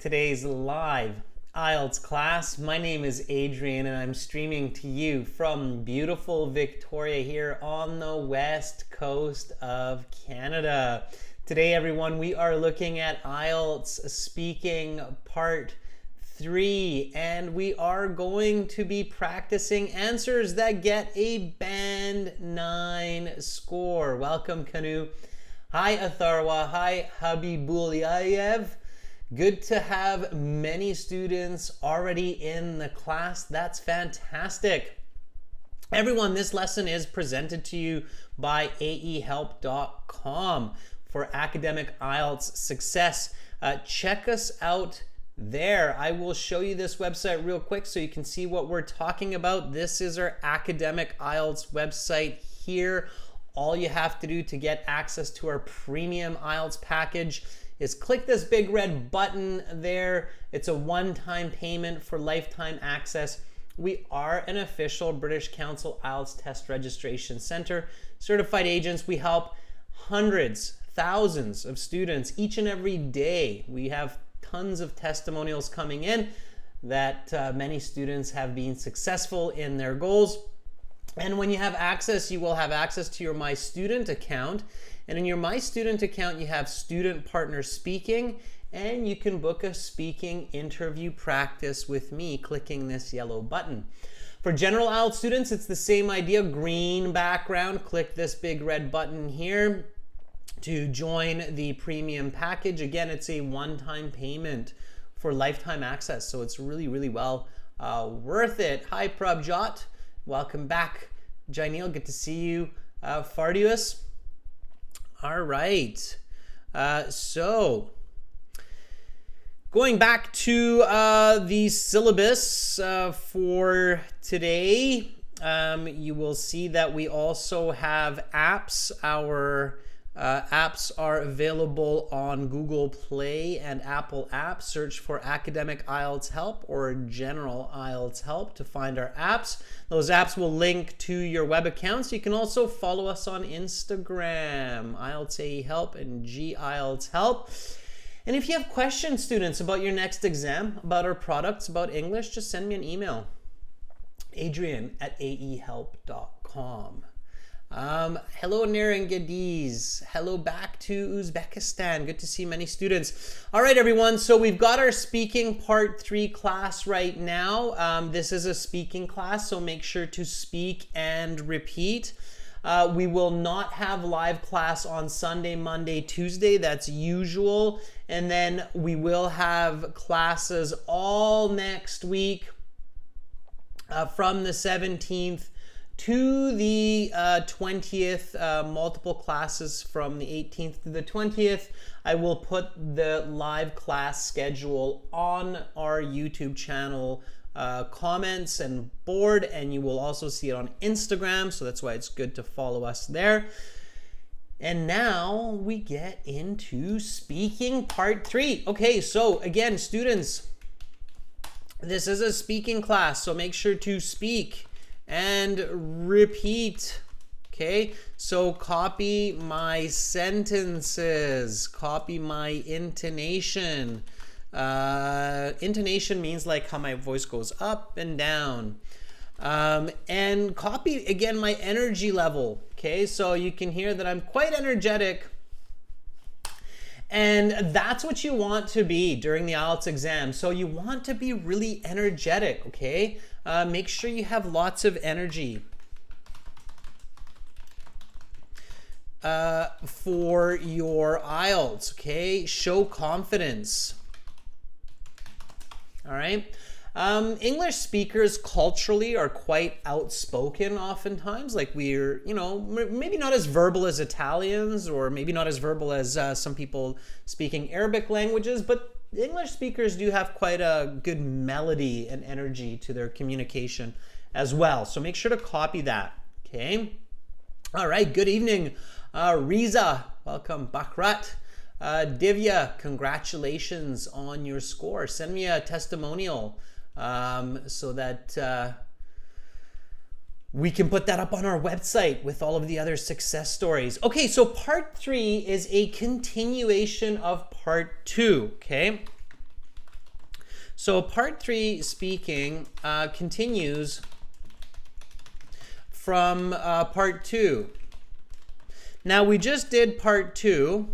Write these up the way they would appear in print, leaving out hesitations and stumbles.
today's live IELTS class. My name is Adrian and I'm streaming to you from beautiful Victoria here on the west coast of Canada. Today, everyone, we are looking at IELTS speaking part 3, and we are going to be practicing answers that get a band 9 score. Welcome, Kanu. Hi, Atharwa. Hi, Hubby Buliayev. Good to have many students already in the class. That's fantastic. Everyone, this lesson is presented to you by aehelp.com for academic IELTS success. Check us out there. I will show you this website real quick so you can see what we're talking about. This is our academic IELTS website here. All you have to do to get access to our premium IELTS package is click this big red button there. It's a one-time payment for lifetime access. We are an official British Council IELTS test registration center. Certified agents, we help hundreds, thousands of students each and every day. We have tons of testimonials coming in that many students have been successful in their goals. And when you have access, you will have access to your My Student account. And in your My Student account, you have student partner speaking, and you can book a speaking interview practice with me clicking this yellow button. For general IELTS students, it's the same idea, green background. Click this big red button here to join the premium package. Again, it's a one-time payment for lifetime access, so it's really, really well worth it. Hi, Prabjot. Welcome back. Jainil, good to see you. Fardius. All right. So going back to the syllabus for today, you will see that we also have apps. Our apps are available on Google Play and Apple Apps. Search for Academic IELTS Help or General IELTS Help to find our apps. Those apps will link to your web accounts. You can also follow us on Instagram, IELTS AE Help and GIELTS Help. And if you have questions, students, about your next exam, about our products, about English, just send me an email, adrian@aehelp.com. Hello, Narangadiz. Hello back to Uzbekistan. Good to see many students. All right, everyone. So we've got our speaking part 3 class right now. This is a speaking class, so make sure to speak and repeat. We will not have live class on Sunday, Monday, Tuesday. That's usual. And then we will have classes all next week from the 17th to the 20th, multiple classes from the 18th to the 20th. I will put the live class schedule on our YouTube channel comments and board, and you will also see it on Instagram, so that's why it's good to follow us there. And now we get into speaking part 3. Okay, so again, students, this is a speaking class, so make sure to speak and repeat. Okay, so copy my sentences, copy my intonation. Intonation means like how my voice goes up and down. And copy again my energy level. Okay, so you can hear that I'm quite energetic. And that's what you want to be during the IELTS exam. So you want to be really energetic, okay? Make sure you have lots of energy for your IELTS, okay? Show confidence. All right. English speakers culturally are quite outspoken oftentimes. Like we're, you know, maybe not as verbal as Italians, or maybe not as verbal as some people speaking Arabic languages, but English speakers do have quite a good melody and energy to their communication as well. So make sure to copy that, okay? All right, good evening. Riza, welcome. Bakrat. Divya, congratulations on your score. Send me a testimonial so that we can put that up on our website with all of the other success stories. Okay, so part 3 is a continuation of part 2, okay? So part 3 speaking continues from part 2. Now we just did part 2.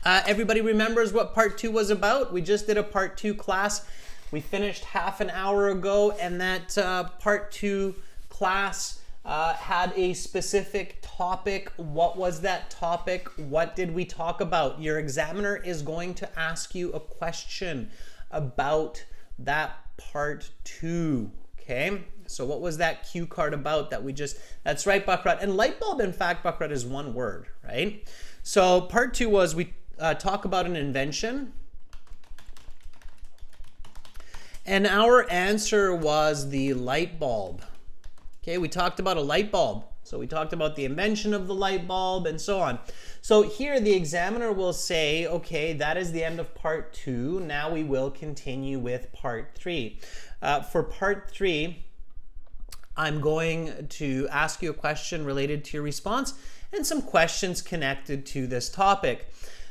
Everybody remembers what part 2 was about? We just did a part 2 class. We finished half an hour ago, and that part 2 class had a specific topic. What was that topic? What did we talk about? Your examiner is going to ask you a question about that part 2. Okay, so what was that cue card about that we just, that's right, Bakrat. And light bulb, in fact, Bakrat, is one word, right? So part 2 was we talk about an invention. And our answer was the light bulb. Okay, we talked about a light bulb. So we talked about the invention of the light bulb and so on. So here the examiner will say, okay, that is the end of part 2. Now we will continue with part 3. For part 3, I'm going to ask you a question related to your response and some questions connected to this topic.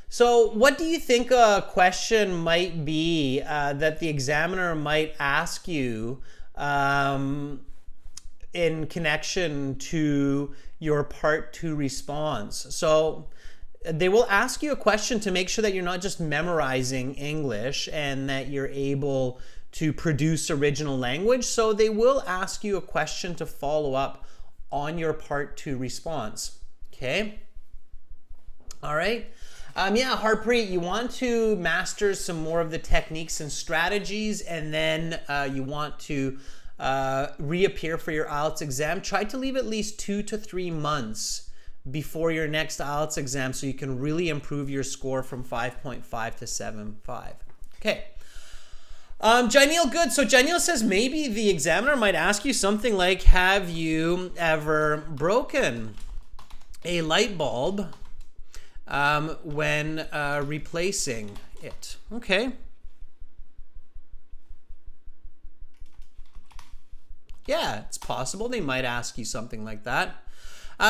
So what do you think a question might be that the examiner might ask you in connection to your part 2 response? So they will ask you a question to make sure that you're not just memorizing English and that you're able to produce original language. So they will ask you a question to follow up on your part 2 response. Okay? All right. Yeah, Harpreet, you want to master some more of the techniques and strategies, and then you want to reappear for your IELTS exam. Try to leave at least 2 to 3 months before your next IELTS exam so you can really improve your score from 5.5 to 7.5. Okay. Janil, good. So Janil says maybe the examiner might ask you something like, have you ever broken a light bulb when replacing it? Okay. Yeah, it's possible they might ask you something like that.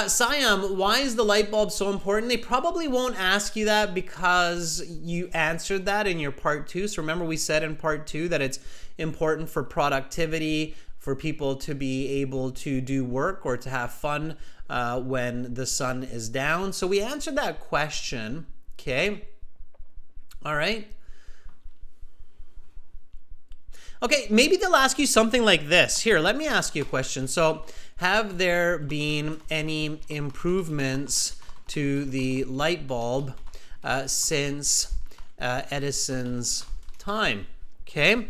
Siam, why is the light bulb so important? They probably won't ask you that because you answered that in your part 2. So remember we said in part 2 that it's important for productivity, for people to be able to do work or to have fun when the sun is down. So we answered that question. Okay. All right. Okay, maybe they'll ask you something like this. Here, let me ask you a question. So, have there been any improvements to the light bulb since Edison's time? Okay,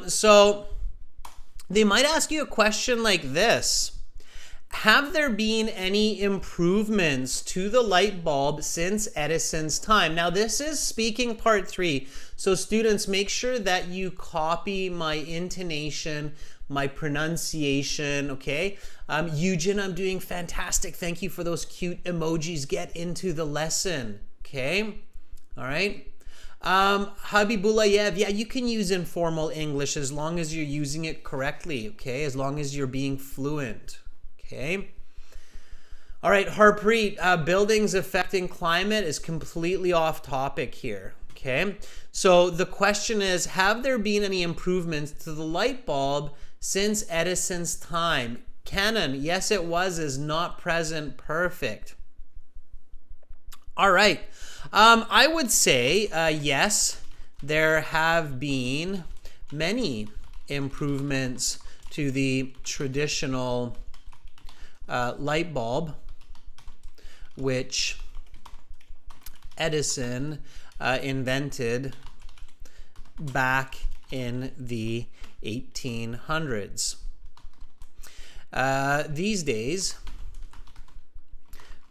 so they might ask you a question like this. Have there been any improvements to the light bulb since Edison's time? Now, this is speaking part 3. So students, make sure that you copy my intonation, my pronunciation, okay? Eugen, I'm doing fantastic. Thank you for those cute emojis. Get into the lesson, okay? All right. Hubby Bulayev, yeah, you can use informal English as long as you're using it correctly, okay? As long as you're being fluent. Okay. All right, Harpreet, buildings affecting climate is completely off topic here. Okay. So the question is, have there been any improvements to the light bulb since Edison's time? Canon, yes it was, is not present perfect. All right. I would say, yes, there have been many improvements to the traditional light bulb, which Edison invented back in the 1800s. These days,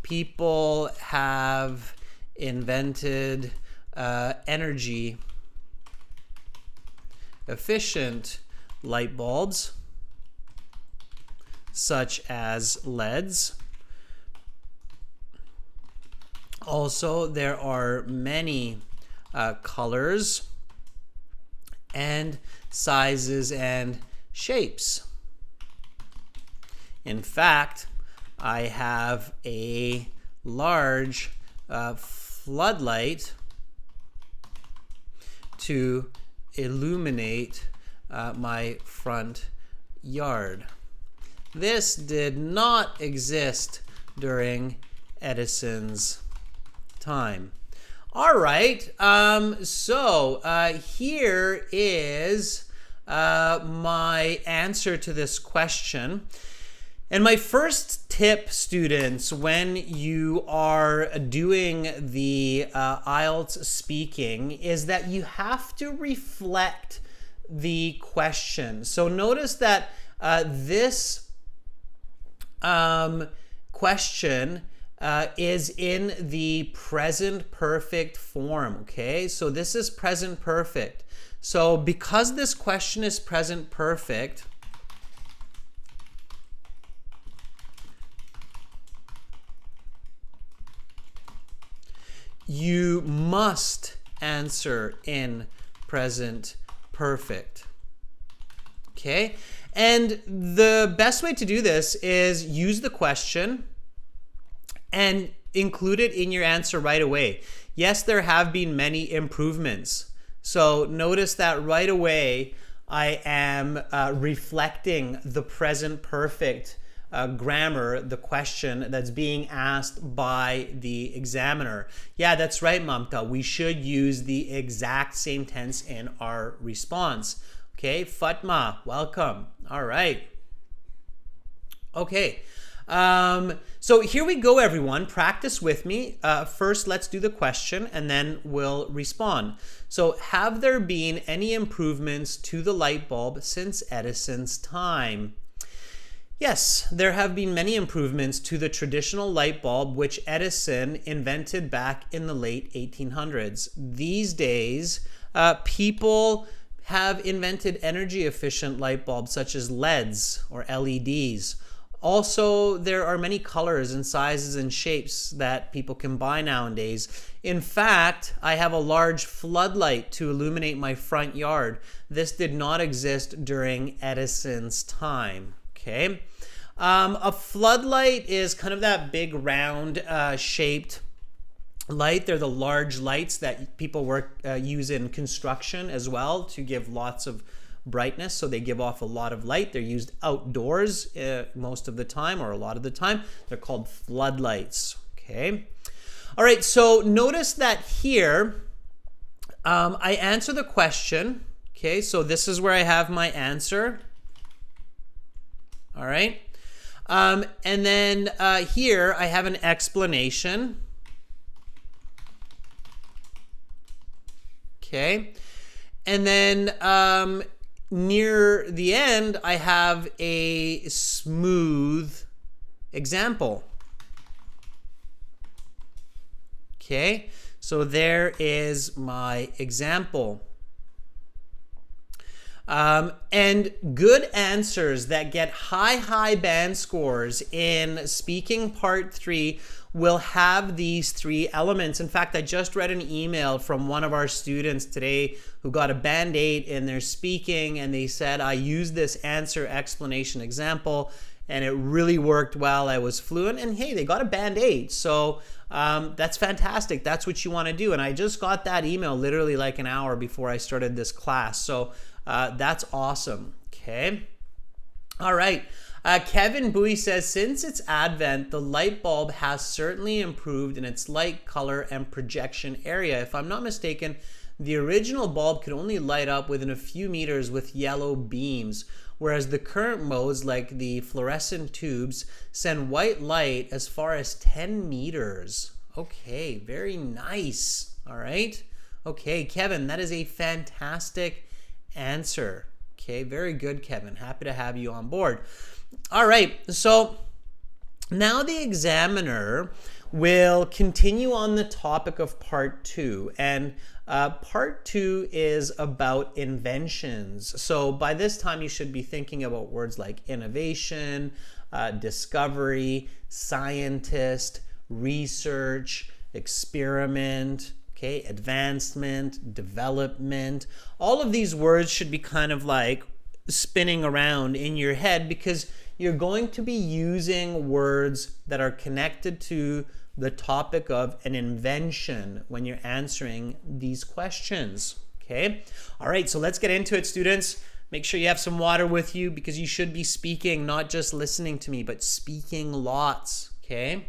people have invented energy efficient light bulbs such as LEDs. Also, there are many colors and sizes and shapes. In fact, I have a large floodlight to illuminate my front yard. This did not exist during Edison's time. All right, so here is my answer to this question. And my first tip, students, when you are doing the IELTS speaking is that you have to reflect the question. So notice that this question is in the present perfect form, okay? So this is present perfect. So because this question is present perfect, you must answer in present perfect. Okay? And the best way to do this is use the question and include it in your answer right away. Yes, there have been many improvements. So notice that right away I am reflecting the present perfect grammar, the question that's being asked by the examiner. Yeah, that's right, Mamta. We should use the exact same tense in our response. Okay, Fatma, welcome. All right. Okay. So here we go, everyone. Practice with me. First, let's do the question and then we'll respond. So, have there been any improvements to the light bulb since Edison's time? Yes, there have been many improvements to the traditional light bulb, which Edison invented back in the late 1800s. These days, people have invented energy efficient light bulbs such as LEDs or LEDs. Also, there are many colors and sizes and shapes that people can buy nowadays. In fact, I have a large floodlight to illuminate my front yard. This did not exist during Edison's time. Okay. A floodlight is kind of that big round shaped light. They're the large lights that people use in construction as well to give lots of brightness. So they give off a lot of light. They're used outdoors most of the time, or a lot of the time. They're called floodlights. Okay. All right. So notice that here I answer the question. Okay. So this is where I have my answer. All right. And then here I have an explanation. Okay. And then near the end, I have a smooth example. Okay. So there is my example. And good answers that get high band scores in speaking part 3 will have these 3 elements. In fact, I just read an email from one of our students today who got a band 8 in their speaking, and they said, I used this answer, explanation, example, and it really worked well. I was fluent, and hey, they got a band 8. So that's fantastic. That's what you want to do. And I just got that email literally like an hour before I started this class. So that's awesome. Okay. All right. Kevin Bowie says, since its advent, the light bulb has certainly improved in its light, color, and projection area. If I'm not mistaken, the original bulb could only light up within a few meters with yellow beams, whereas the current modes, like the fluorescent tubes, send white light as far as 10 meters. Okay, very nice. All right. Okay, Kevin, that is a fantastic answer. Okay, very good, Kevin. Happy to have you on board. All right, so now the examiner will continue on the topic of part 2, and part 2 is about inventions. So by this time you should be thinking about words like innovation, discovery, scientist, research, experiment, okay, advancement, development. All of these words should be kind of like spinning around in your head, because you're going to be using words that are connected to the topic of an invention when you're answering these questions. Okay. All right, so let's get into it, students. Make sure you have some water with you because you should be speaking, not just listening to me, but speaking lots. Okay.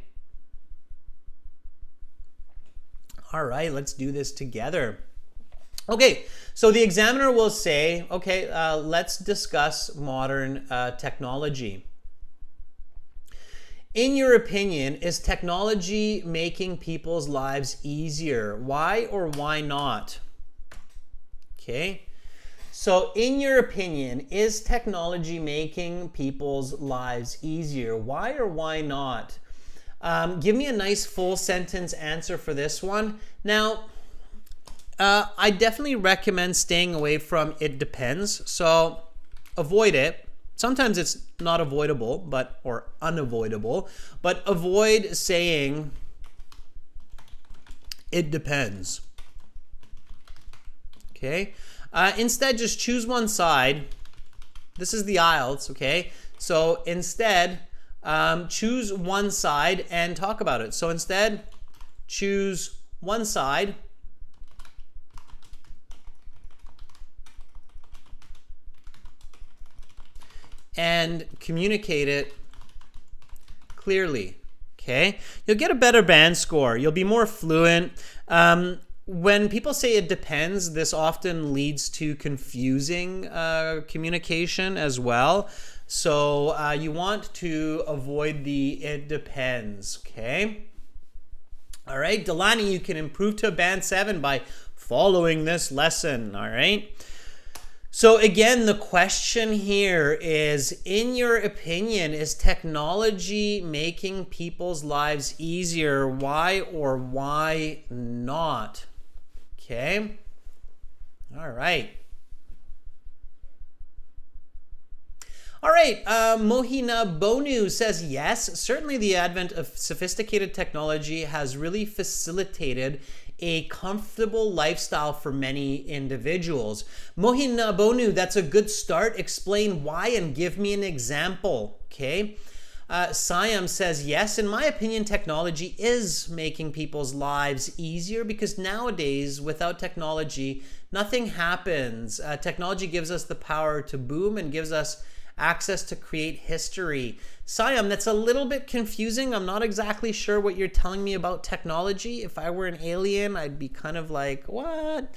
All right, let's do this together. Okay, so the examiner will say, okay, let's discuss modern technology. In your opinion, is technology making people's lives easier? Why or why not? Okay, so in your opinion, is technology making people's lives easier? Why or why not? Give me a nice full sentence answer for this one. Now, I definitely recommend staying away from "it depends." So avoid it. Sometimes it's not avoidable, or unavoidable, but avoid saying "it depends." Okay. Instead, just choose one side. This is the IELTS. Okay. So instead, choose one side and talk about it. So instead, choose one side. And communicate it clearly, okay? You'll get a better band score. You'll be more fluent. When people say it depends, this often leads to confusing communication as well. So you want to avoid the "it depends," okay? All right, Delaney, you can improve to a band 7 by following this lesson, all right? So again, the question here is, in your opinion, is technology making people's lives easier? Why or why not? Okay. All right. All right, Mohina Bonu says, yes, certainly the advent of sophisticated technology has really facilitated a comfortable lifestyle for many individuals. Mohina Bonu, that's a good start. Explain why and give me an example, okay? Siam says, yes, in my opinion, technology is making people's lives easier because nowadays, without technology, nothing happens. Technology gives us the power to boom and gives us access to create history. Siam, that's a little bit confusing. I'm not exactly sure what you're telling me about technology. If I were an alien, I'd be kind of like, what?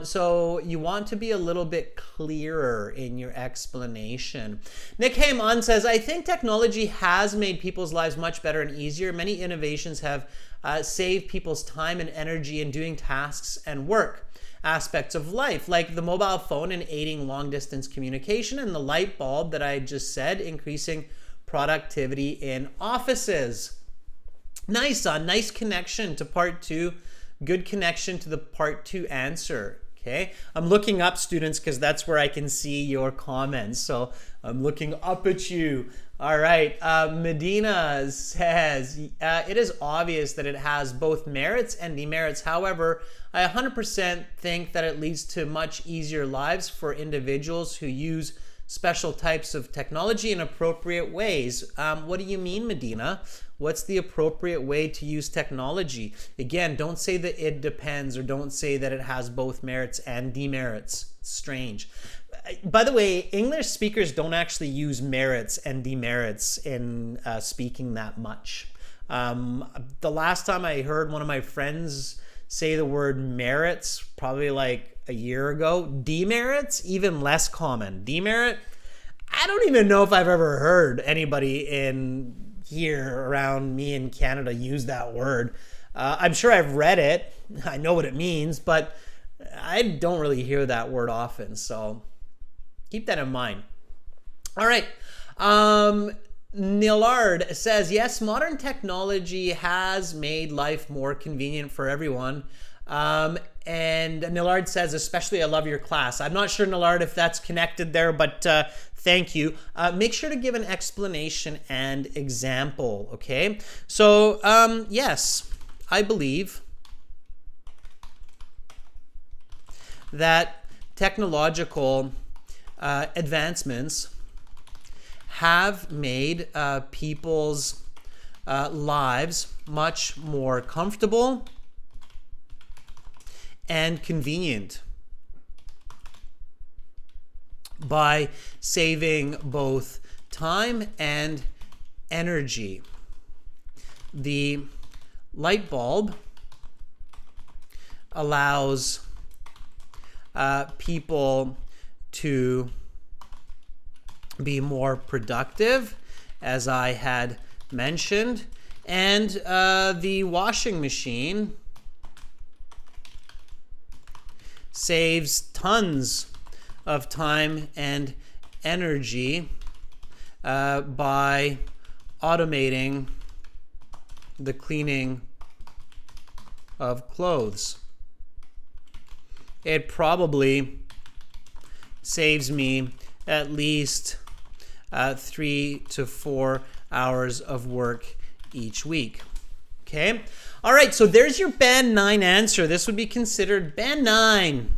So you want to be a little bit clearer in your explanation. Nick Heyman says, I think technology has made people's lives much better and easier. Many innovations have saved people's time and energy in doing tasks and work aspects of life, like the mobile phone in aiding long-distance communication, and the light bulb that I just said, increasing productivity in offices. Nice, nice connection to part 2. Good connection to the part 2 answer. Okay, I'm looking up, students, because that's where I can see your comments. So I'm looking up at you. All right, Medina says, it is obvious that it has both merits and demerits. However, I 100% think that it leads to much easier lives for individuals who use special types of technology in appropriate ways. What do you mean, Medina? What's the appropriate way to use technology? Again, don't say that it depends, or don't say that it has both merits and demerits. Strange. By the way, English speakers don't actually use merits and demerits in speaking that much. The last time I heard one of my friends say the word merits, probably like a year ago. Demerits, even less common. Demerit, I don't even know if I've ever heard anybody in here around me in Canada use that word. I'm sure I've read it. I know what it means, but I don't really hear that word often. So keep that in mind. All right. Nillard says, yes, modern technology has made life more convenient for everyone. And Nillard says, especially, I love your class. I'm not sure, Nillard, if that's connected there, but thank you. Make sure to give an explanation and example, okay? So, yes, I believe that technological advancements have made people's lives much more comfortable and convenient. by saving both time and energy. The light bulb allows people to be more productive, as I had mentioned, and the washing machine saves tons of time and energy by automating the cleaning of clothes. It probably saves me at least 3 to 4 hours of work each week. Okay? All right, so there's your Band 9 answer. This would be considered Band 9.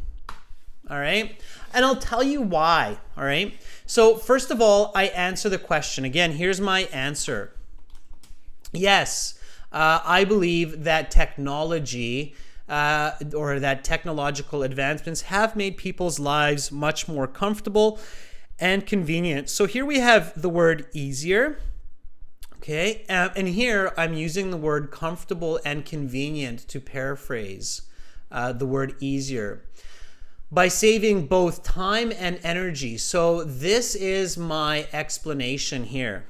All right? And I'll tell you why. All right? So first of all, I answer the question. Again, here's my answer. Yes, I believe that technology or that technological advancements have made people's lives much more comfortable and convenient. So here we have the word easier. Okay, and here I'm using the word comfortable and convenient to paraphrase the word easier, by saving both time and energy. So this is my explanation here.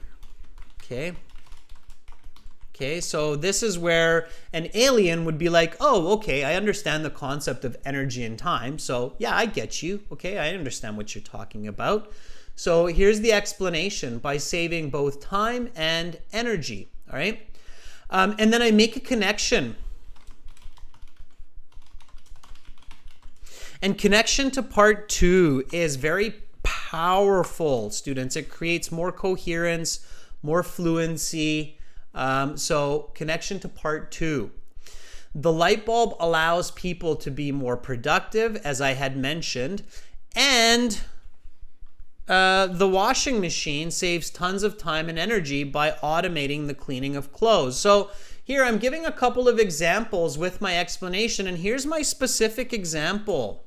Okay, so this is where an alien would be like, oh, okay, I understand the concept of energy and time. So yeah, I get you. Okay, I understand what you're talking about. So here's the explanation: by saving both time and energy. All right, and then I make a connection. And connection to part 2 is very powerful, students. It creates more coherence, more fluency. So connection to part 2. The light bulb allows people to be more productive, as I had mentioned, and the washing machine saves tons of time and energy by automating the cleaning of clothes. So here I'm giving a couple of examples with my explanation, and here's my specific example.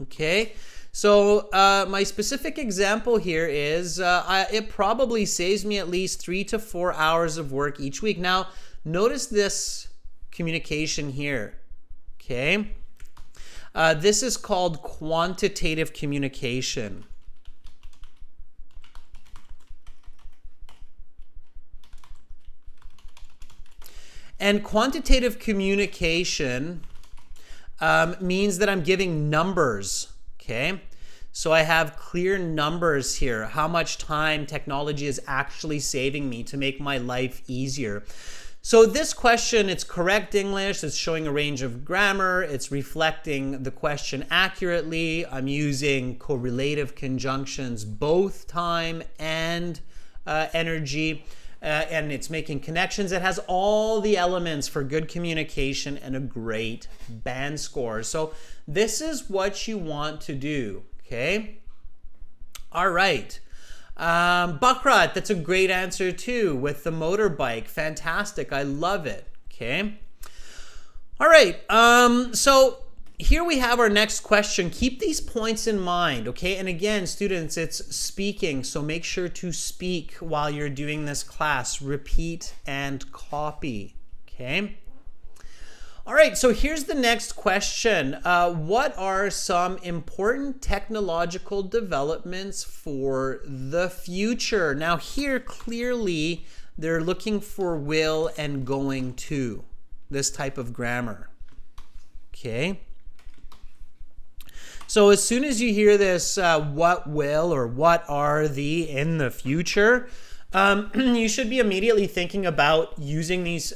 Okay, so my specific example here is it probably saves me at least 3 to 4 hours of work each week. Now, notice this communication here. Okay, this is called quantitative communication. And quantitative communication means that I'm giving numbers, okay? So I have clear numbers here, how much time technology is actually saving me to make my life easier. So this question, it's correct English, it's showing a range of grammar, it's reflecting the question accurately. I'm using correlative conjunctions, both time and energy. And it's making connections. It has all the elements for good communication and a great band score. So this is what you want to do, okay? All right. Bakrat, that's a great answer too, with the motorbike. Fantastic, I love it, okay? All right, so here we have our next question. Keep these points in mind, okay? And again, students, it's speaking, so make sure to speak while you're doing this class. Repeat and copy, okay? All right, so here's the next question. What are some important technological developments for the future? Now here, clearly, they're looking for will and going to, this type of grammar, okay? So as soon as you hear this, what will or what are the in the future, you should be immediately thinking about using these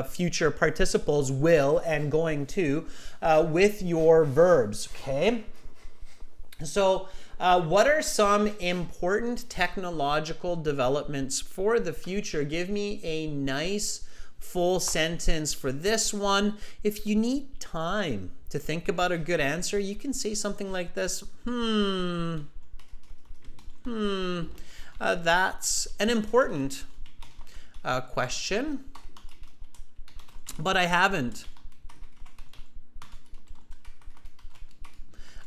future participles, will and going to, with your verbs, okay? So what are some important technological developments for the future? Give me a nice full sentence for this one. If you need time to think about a good answer, you can say something like this. That's an important question, but I haven't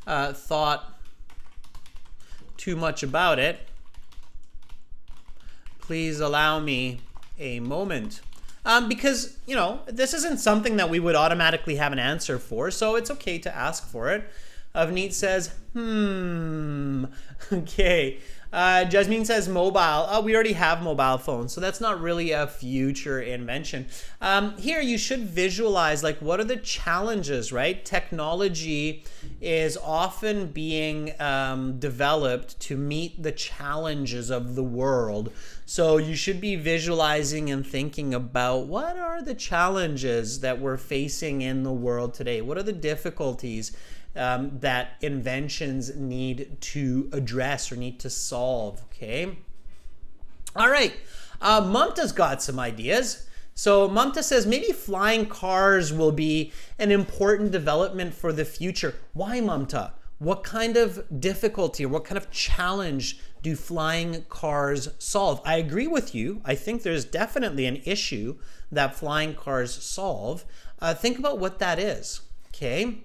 thought too much about it. Please allow me a moment. Because, you know, this isn't something that we would automatically have an answer for, so it's okay to ask for it. Avneet says, okay. Jasmine says mobile. Oh, we already have mobile phones, so that's not really a future invention. Here, you should visualize, like, what are the challenges, right? Technology is often being developed to meet the challenges of the world. So you should be visualizing and thinking about what are the challenges that we're facing in the world today? What are the difficulties that inventions need to address or need to solve, okay? All right, Mamta's got some ideas. So Mamta says maybe flying cars will be an important development for the future. Why, Mamta? What kind of difficulty or what kind of challenge do flying cars solve? I agree with you. I think there's definitely an issue that flying cars solve. Think about what that is, okay?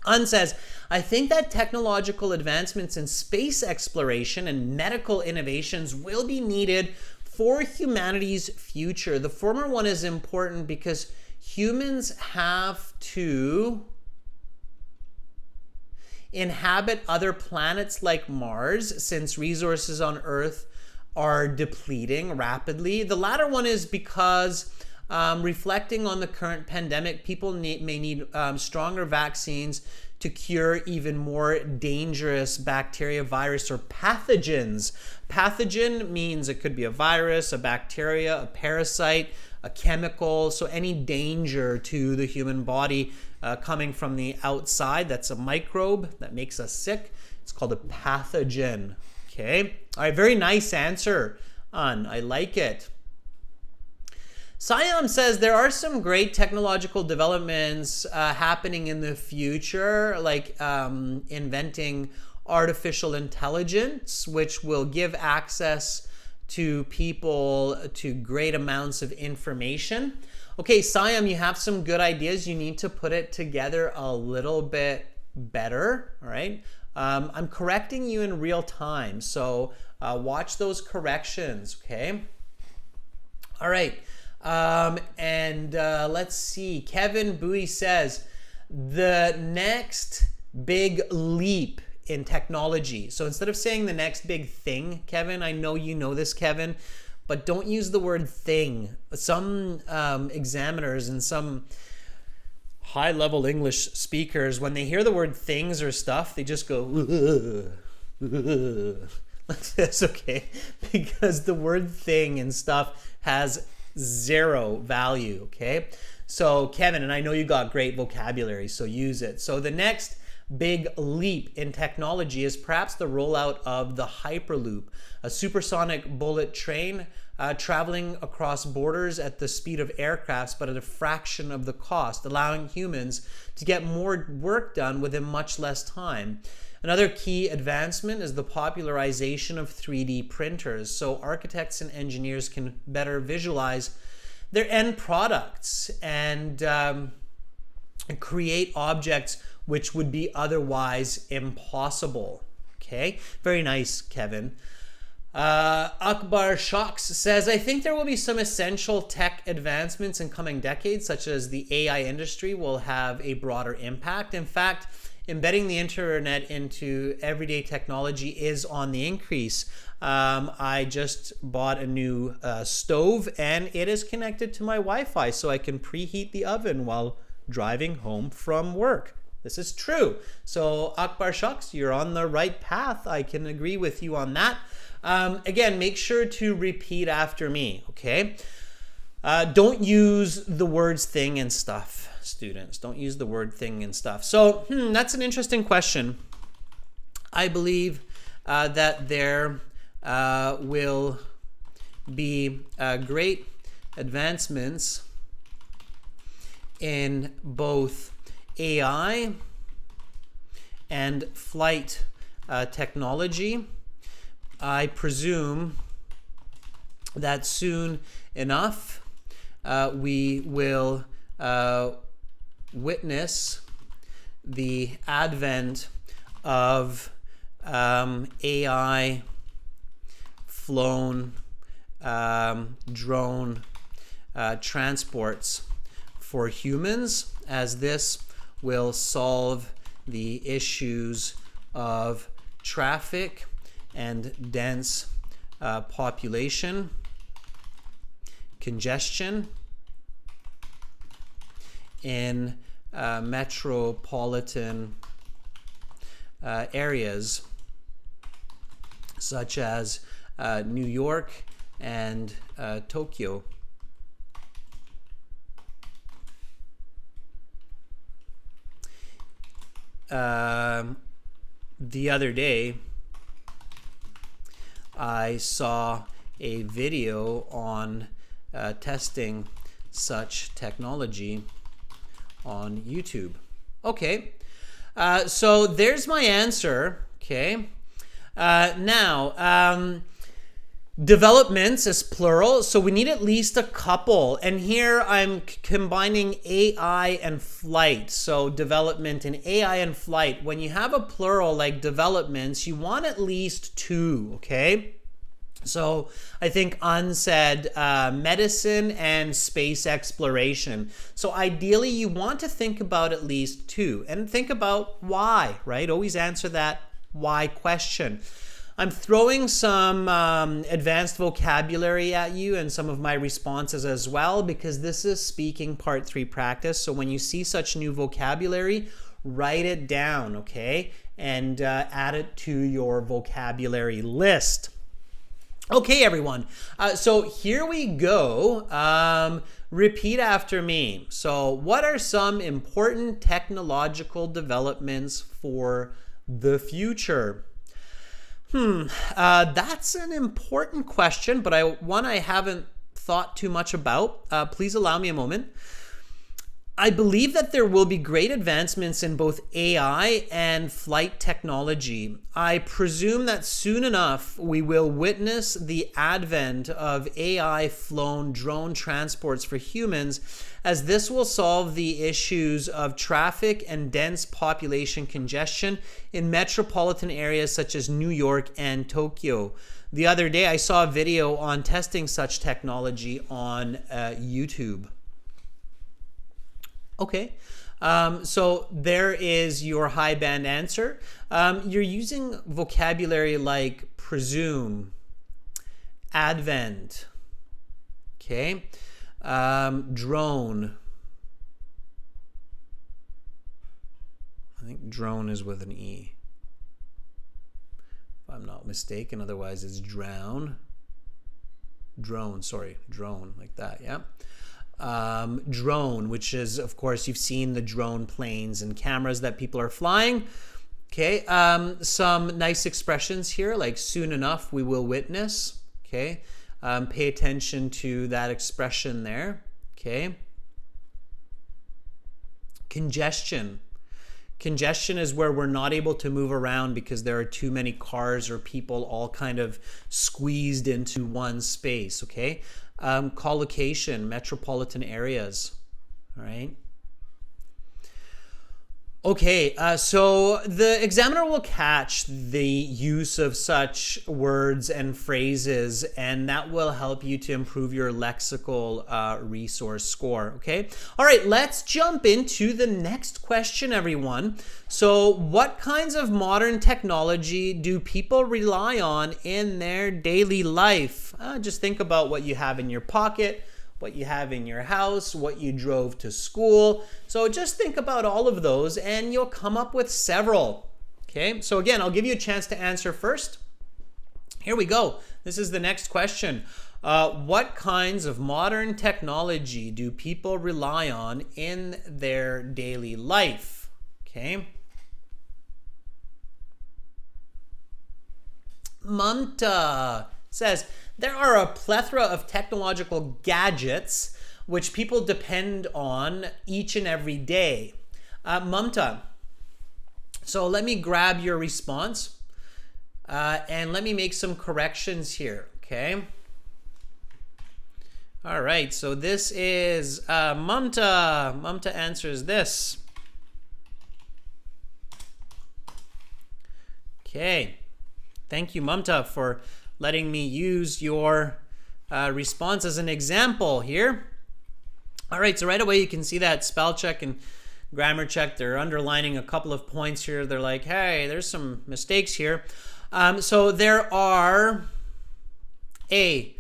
Un says, I think that technological advancements in space exploration and medical innovations will be needed for humanity's future. The former one is important because humans have to inhabit other planets like Mars since resources on Earth are depleting rapidly. The latter one is because reflecting on the current pandemic, people may need stronger vaccines to cure even more dangerous bacteria, virus, or pathogens. Pathogen means it could be a virus, a bacteria, a parasite, a chemical, so any danger to the human body coming from the outside. That's a microbe that makes us sick. It's called a pathogen, okay? All right, very nice answer, Un. I like it. Siam says there are some great technological developments happening in the future, like inventing artificial intelligence, which will give access to people to great amounts of information. Okay, Siam, you have some good ideas. You need to put it together a little bit better, all right? I'm correcting you in real time, so watch those corrections, okay? All right. Let's see. Kevin Bowie says the next big leap in technology. So instead of saying the next big thing, Kevin, I know you know this, Kevin, but don't use the word thing. Some examiners and some high-level English speakers, when they hear the word things or stuff, they just go, that's okay, because the word thing and stuff has zero value, okay? So Kevin, and I know you got great vocabulary, so use it. So the next big leap in technology is perhaps the rollout of the Hyperloop, a supersonic bullet train traveling across borders at the speed of aircrafts, but at a fraction of the cost, allowing humans to get more work done within much less time. Another key advancement is the popularization of 3D printers, so architects and engineers can better visualize their end products and create objects which would be otherwise impossible. Okay, very nice, Kevin. Akbar Shaks says, I think there will be some essential tech advancements in coming decades, such as the AI industry will have a broader impact. In fact, embedding the internet into everyday technology is on the increase. I just bought a new stove and it is connected to my Wi-Fi so I can preheat the oven while driving home from work. This is true. So Akbar Shaks, you're on the right path. I can agree with you on that. Again, make sure to repeat after me, okay? Don't use the words thing and stuff. Students, don't use the word thing and stuff. So that's an interesting question. I believe that there will be great advancements in both AI and flight technology. I presume that soon enough we will witness the advent of AI flown drone transports for humans, as this will solve the issues of traffic and dense population, congestion in metropolitan areas such as New York and Tokyo. The other day, I saw a video on testing such technology on YouTube. Okay, so there's my answer. Okay, now developments is plural, so we need at least a couple, and here I'm combining AI and flight. So development and AI and flight, when you have a plural like developments, you want at least two. Okay, so I think unsaid medicine and space exploration. So ideally you want to think about at least two, and think about why, right? Always answer that why question. I'm throwing some advanced vocabulary at you and some of my responses as well, because this is speaking part 3 practice. So when you see such new vocabulary, write it down, okay? And add it to your vocabulary list. Okay, everyone. So here we go. Repeat after me. So what are some important technological developments for the future? That's an important question, but one I haven't thought too much about. Please allow me a moment. I believe that there will be great advancements in both AI and flight technology. I presume that soon enough we will witness the advent of AI-flown drone transports for humans, as this will solve the issues of traffic and dense population congestion in metropolitan areas such as New York and Tokyo. The other day I saw a video on testing such technology on YouTube. Okay, so there is your high band answer. You're using vocabulary like presume, advent, okay, drone. I think drone is with an E, if I'm not mistaken. Otherwise it's drone, sorry, drone, like that, yeah. Drone, which is, of course, you've seen the drone planes and cameras that people are flying. Okay, some nice expressions here, like soon enough we will witness. Okay, pay attention to that expression there. Okay, congestion. Congestion is where we're not able to move around because there are too many cars or people all kind of squeezed into one space. Okay. Collocation, metropolitan areas, all right? Okay, so the examiner will catch the use of such words and phrases, and that will help you to improve your lexical resource score, okay? All right, let's jump into the next question, everyone. So what kinds of modern technology do people rely on in their daily life? Just think about what you have in your pocket, what you have in your house, what you drove to school. So just think about all of those and you'll come up with several. Okay, so again, I'll give you a chance to answer first. Here we go. This is the next question. What kinds of modern technology do people rely on in their daily life? Okay. Mamta says, there are a plethora of technological gadgets which people depend on each and every day. Mamta, so let me grab your response and let me make some corrections here, okay? All right, so this is Mamta. Mamta answers this. Okay. Thank you, Mamta, for letting me use your response as an example here. All right, so right away you can see that spell check and grammar check. They're underlining a couple of points here. They're like, hey, there's some mistakes here. So there are a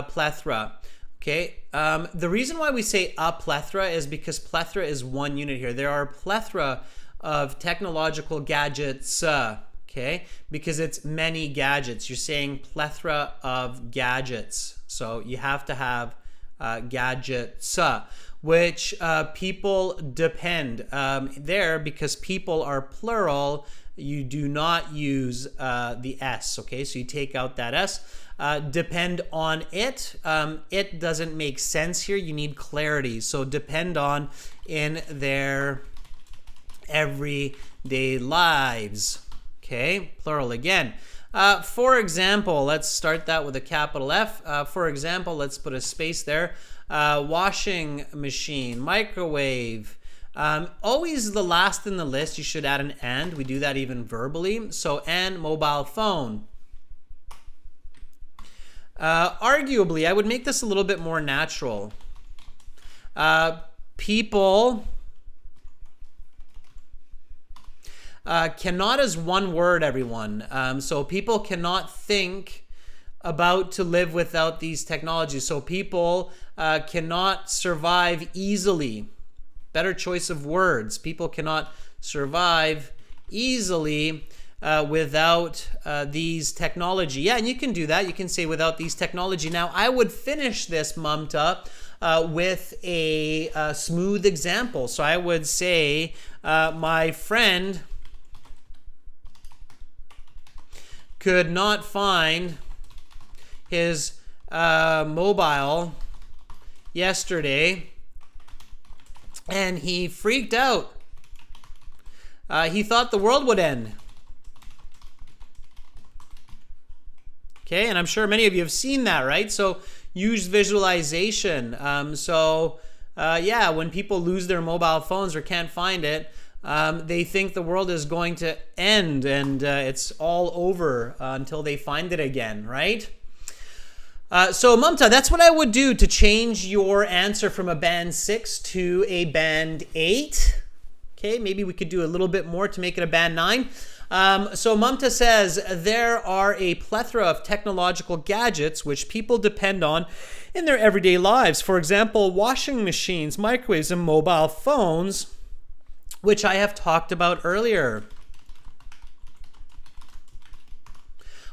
plethora. Okay, the reason why we say a plethora is because plethora is one unit here. There are a plethora of technological gadgets, okay, because it's many gadgets. You're saying plethora of gadgets. So you have to have gadgets, which people depend. There, because people are plural, you do not use the S, okay? So you take out that S. Depend on it. It doesn't make sense here. You need clarity. So depend on in their everyday lives. Okay, plural again. For example, let's start that with a capital F. For example, let's put a space there. Washing machine, microwave. Always the last in the list, you should add an and. We do that even verbally. So, and mobile phone. Arguably, I would make this a little bit more natural. People cannot as one word, everyone. So people cannot think about to live without these technologies. So people cannot survive easily. Better choice of words. People cannot survive easily without these technology. Yeah, and you can do that. You can say without these technology. Now, I would finish this, Mamta, with a smooth example. So I would say, my friend could not find his mobile yesterday, and he freaked out. He thought the world would end. Okay, and I'm sure many of you have seen that, right? So use visualization. Yeah, when people lose their mobile phones or can't find it, they think the world is going to end and it's all over until they find it again, right? So Mamta, that's what I would do to change your answer from a band 6 to a band 8. Okay, maybe we could do a little bit more to make it a band 9. So Mamta says, there are a plethora of technological gadgets which people depend on in their everyday lives. For example, washing machines, microwaves, and mobile phones, which I have talked about earlier.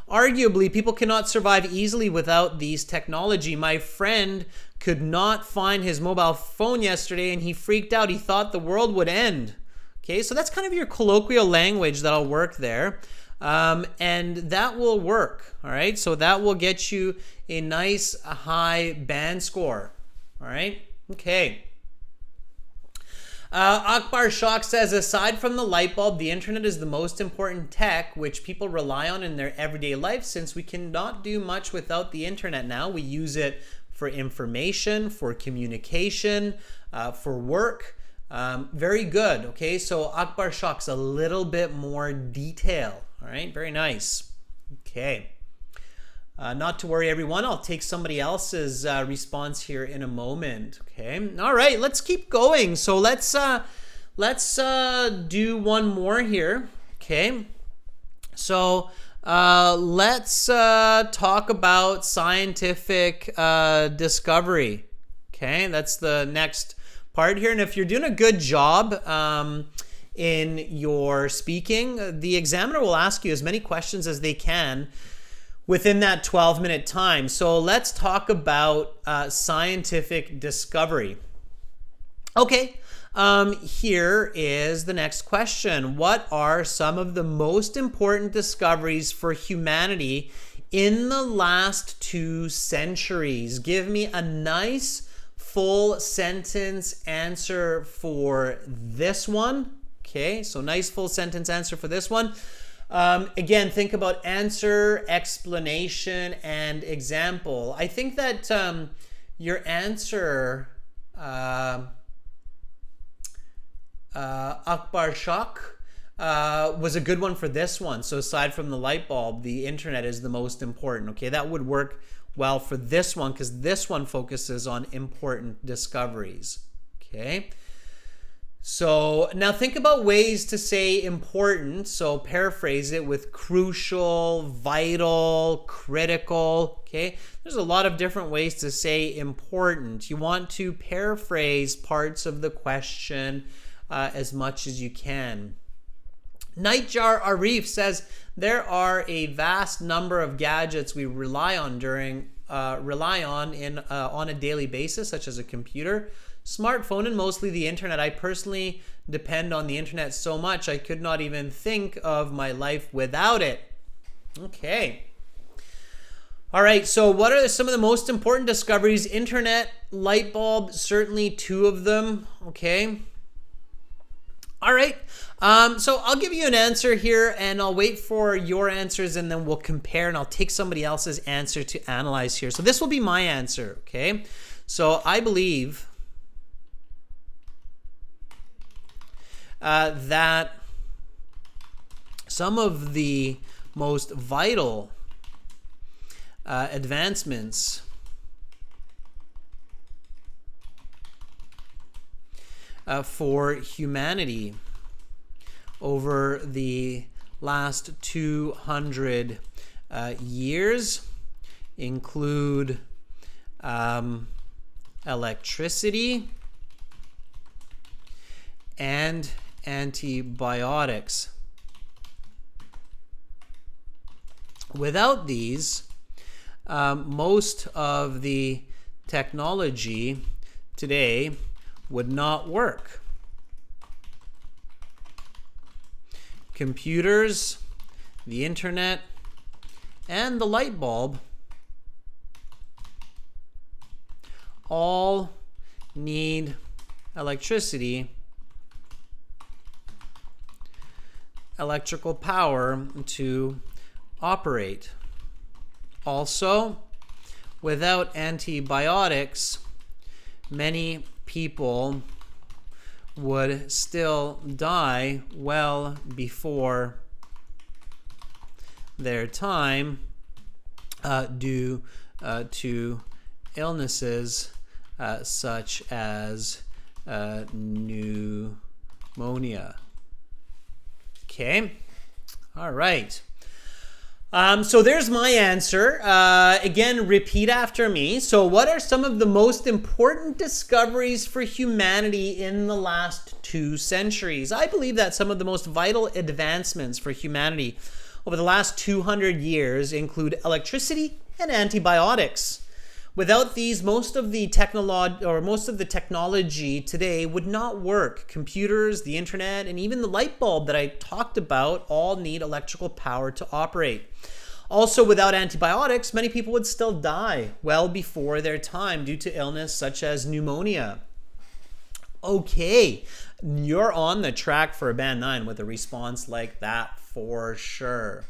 Arguably, people cannot survive easily without these technology. My friend could not find his mobile phone yesterday and he freaked out. He thought the world would end. Okay, so that's kind of your colloquial language that'll work there. And that will work, all right? So that will get you a nice high band score, all right? Okay. Akbar Shak says, aside from the light bulb, the internet is the most important tech which people rely on in their everyday life. Since we cannot do much without the internet now, we use it for information, for communication, for work. Very good. Okay, so Akbar Shak's a little bit more detail. All right, very nice. Okay. Not to worry, everyone. I'll take somebody else's response here in a moment. Okay. All right. Let's keep going. So let's do one more here. Okay. So let's talk about scientific discovery. Okay, that's the next part here. And if you're doing a good job in your speaking, the examiner will ask you as many questions as they can within that 12-minute time. So let's talk about scientific discovery. Okay, here is the next question. What are some of the most important discoveries for humanity in the last 2 centuries? Give me a nice full sentence answer for this one. Okay, so nice full sentence answer for this one. Again, think about answer, explanation, and example. I think that your answer, Akbar Shak, was a good one for this one. So aside from the light bulb, the internet is the most important. Okay, that would work well for this one because this one focuses on important discoveries. Okay. So now think about ways to say important. So paraphrase it with crucial, vital, critical. Okay. There's a lot of different ways to say important. You want to paraphrase parts of the question as much as you can. Nightjar Arif says there are a vast number of gadgets we rely on on a daily basis, such as a computer, smartphone, and mostly the internet. I personally depend on the internet so much I could not even think of my life without it. Okay. All right, so what are some of the most important discoveries? Internet, light bulb, certainly two of them. Okay. All right. So I'll give you an answer here and I'll wait for your answers and then we'll compare and I'll take somebody else's answer to analyze here. So this will be my answer. Okay. So I believe that some of the most vital advancements for humanity over the last 200 years include electricity and antibiotics. Without these, most of the technology today would not work. Computers, the internet, and the light bulb all need electricity, electrical power to operate. Also, without antibiotics, many people would still die well before their time due to illnesses such as pneumonia. Okay, all right. So there's my answer. Again, repeat after me. So what are some of the most important discoveries for humanity in the last 2 centuries? I believe that some of the most vital advancements for humanity over the last 200 years include electricity and antibiotics. Without these, most of the technology today would not work. Computers, the internet, and even the light bulb that I talked about all need electrical power to operate. Also, without antibiotics, many people would still die well before their time due to illness such as pneumonia. Okay, you're on the track for a band 9 with a response like that for sure.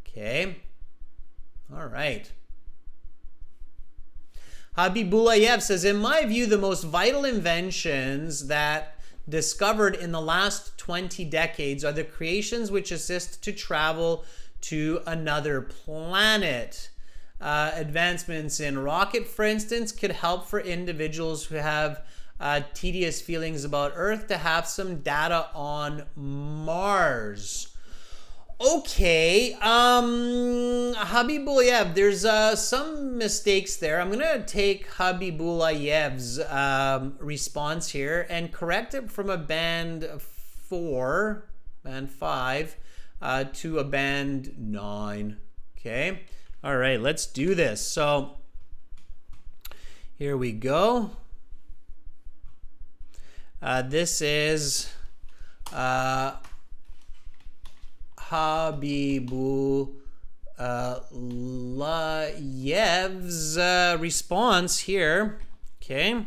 Okay, all right. Hubby says, in my view, the most vital inventions that discovered in the last 20 decades are the creations which assist to travel to another planet. Advancements in rocket, for instance, could help for individuals who have tedious feelings about Earth to have some data on Mars. Okay, Habibullayev, there's some mistakes there. I'm gonna take Habibullahev's response here and correct it from a band 4, band 5, to a band 9. Okay, all right, let's do this. So here we go. This is Habibullahev's response here. Okay.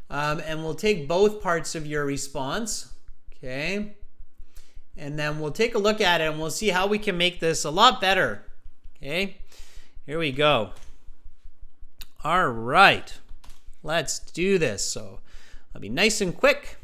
And we'll take both parts of your response. Okay. And then we'll take a look at it and we'll see how we can make this a lot better. Okay. Here we go. All right. Let's do this. So I'll be nice and quick.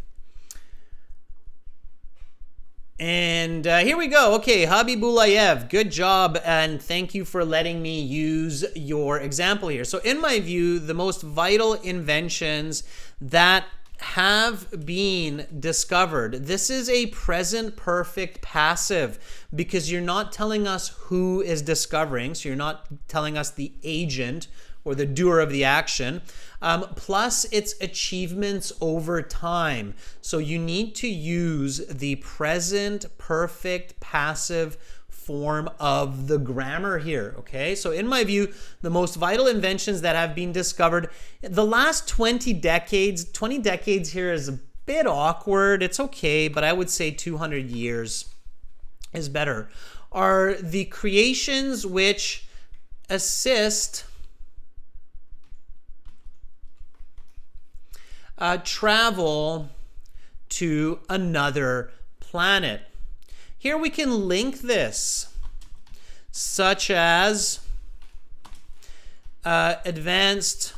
And here we go. Okay, Hubby Bulayev, good job, and thank you for letting me use your example here. So in my view, the most vital inventions that have been discovered, this is a present perfect passive because you're not telling us who is discovering, so you're not telling us the agent or the doer of the action. Plus its achievements over time. So you need to use the present perfect passive form of the grammar here, okay? So in my view, the most vital inventions that have been discovered, the last 20 decades here is a bit awkward. It's okay, but I would say 200 years is better, are the creations which assist travel to another planet. Here we can link this, such as advanced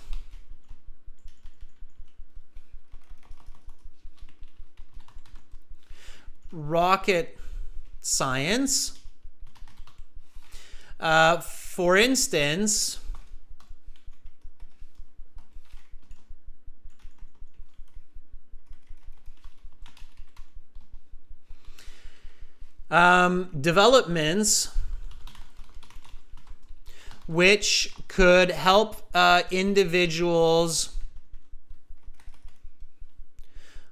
rocket science. For instance, developments which could help individuals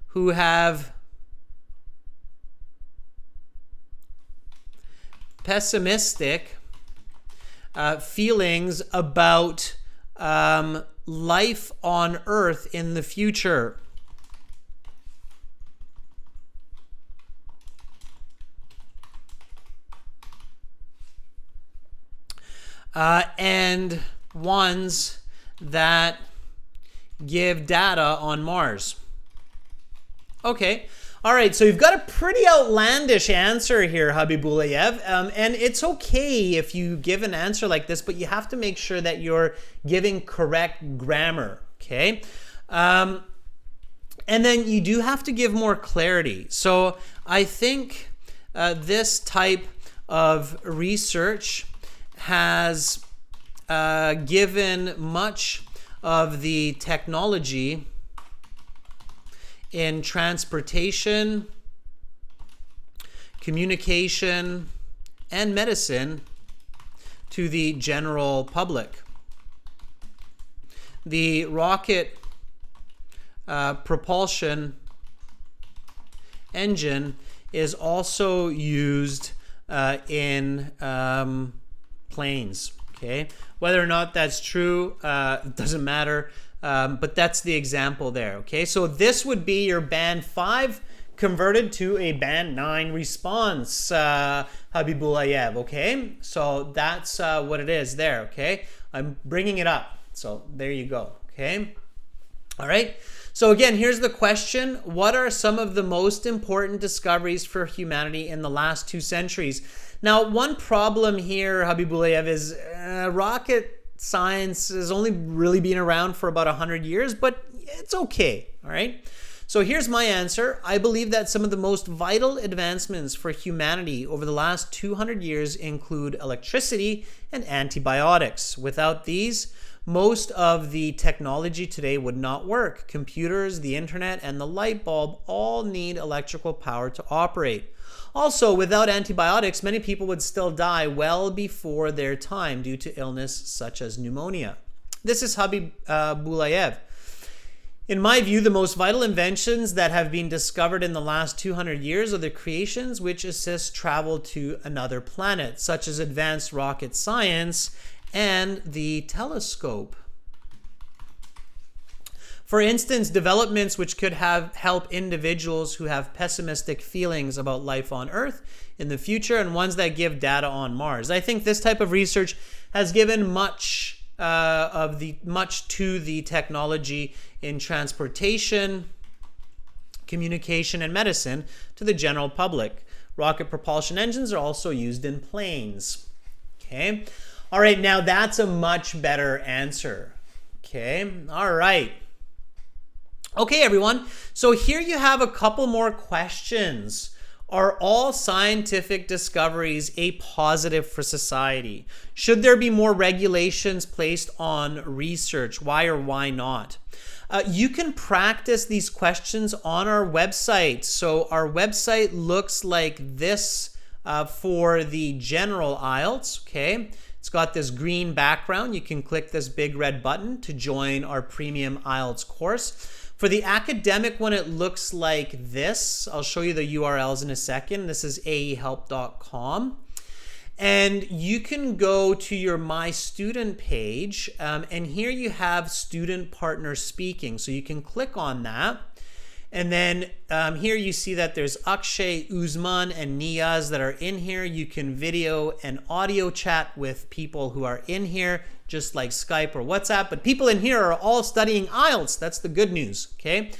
who have pessimistic feelings about life on Earth in the future. And ones that give data on Mars. Okay. All right, so you've got a pretty outlandish answer here, Hubby Bulayev, and it's okay if you give an answer like this, but you have to make sure that you're giving correct grammar, okay? And then you do have to give more clarity. So I think this type of research has given much of the technology in transportation, communication, and medicine to the general public. The rocket propulsion engine is also used in planes. Okay, whether or not that's true doesn't matter, but that's the example there. Okay, so this would be your band 5 converted to a band 9 response, Hubby Bulayev. Okay, so that's what it is there. Okay, I'm bringing it up, so there you go. Okay, all right. So again, here's the question: what are some of the most important discoveries for humanity in the last 2 centuries? Now, one problem here, Hubby Bulayev, is rocket science has only really been around for about 100 years, but it's okay, all right? So here's my answer. I believe that some of the most vital advancements for humanity over the last 200 years include electricity and antibiotics. Without these, most of the technology today would not work. Computers, the internet, and the light bulb all need electrical power to operate. Also, without antibiotics, many people would still die well before their time due to illness such as pneumonia. This is Hubby Bulayev. In my view, the most vital inventions that have been discovered in the last 200 years are the creations which assist travel to another planet, such as advanced rocket science and the telescope. For instance, developments which could help individuals who have pessimistic feelings about life on Earth in the future, and ones that give data on Mars. I think this type of research has given much to the technology in transportation, communication, and medicine to the general public. Rocket propulsion engines are also used in planes. Okay. All right. Now that's a much better answer. Okay. All right. Okay, everyone. So here you have a couple more questions Are all scientific discoveries a positive for society? Should there be more regulations placed on research? Why or why not? You can practice these questions on our website. So our website looks like this for the general IELTS, okay? It's got this green background. You can click this big red button to join our premium IELTS course. For the academic one, it looks like this. I'll show you the URLs in a second. This is aehelp.com. And you can go to your My Student page, and here you have Student Partner Speaking. So you can click on that. And then here you see that there's Akshay, Uzman, and Niyaz that are in here. You can video and audio chat with people who are in here, just like Skype or WhatsApp. But people in here are all studying IELTS. That's the good news, okay?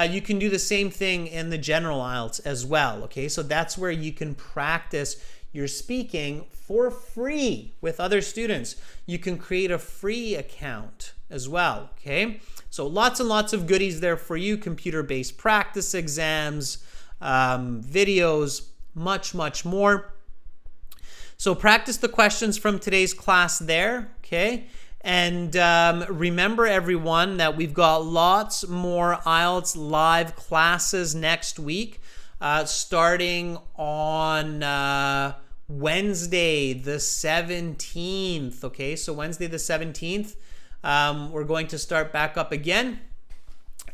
You can do the same thing in the general IELTS as well, okay? So that's where you can practice your speaking for free with other students. You can create a free account as well, okay? So lots and lots of goodies there for you, computer-based practice exams, videos, much, much more. So practice the questions from today's class there, okay? And remember, everyone, that we've got lots more IELTS live classes next week, starting on Wednesday the 17th, okay? So Wednesday the 17th. We're going to start back up again,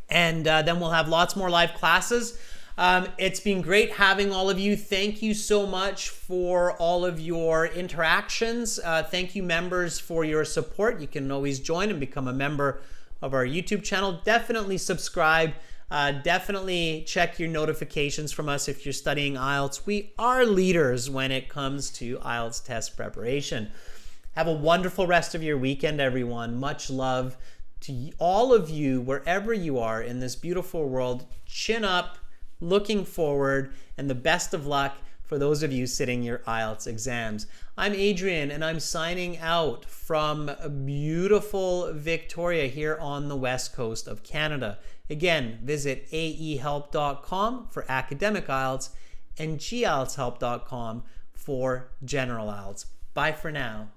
and then we'll have lots more live classes. It's been great having all of you. Thank you so much for all of your interactions. Thank you, members, for your support. You can always join and become a member of our YouTube channel. Definitely subscribe. Definitely check your notifications from us if you're studying IELTS. We are leaders when it comes to IELTS test preparation. Have a wonderful rest of your weekend, everyone. Much love to all of you, wherever you are in this beautiful world. Chin up, looking forward, and the best of luck for those of you sitting your IELTS exams. I'm Adrian, and I'm signing out from beautiful Victoria here on the west coast of Canada. Again, visit aehelp.com for academic IELTS and gieltshelp.com for general IELTS. Bye for now.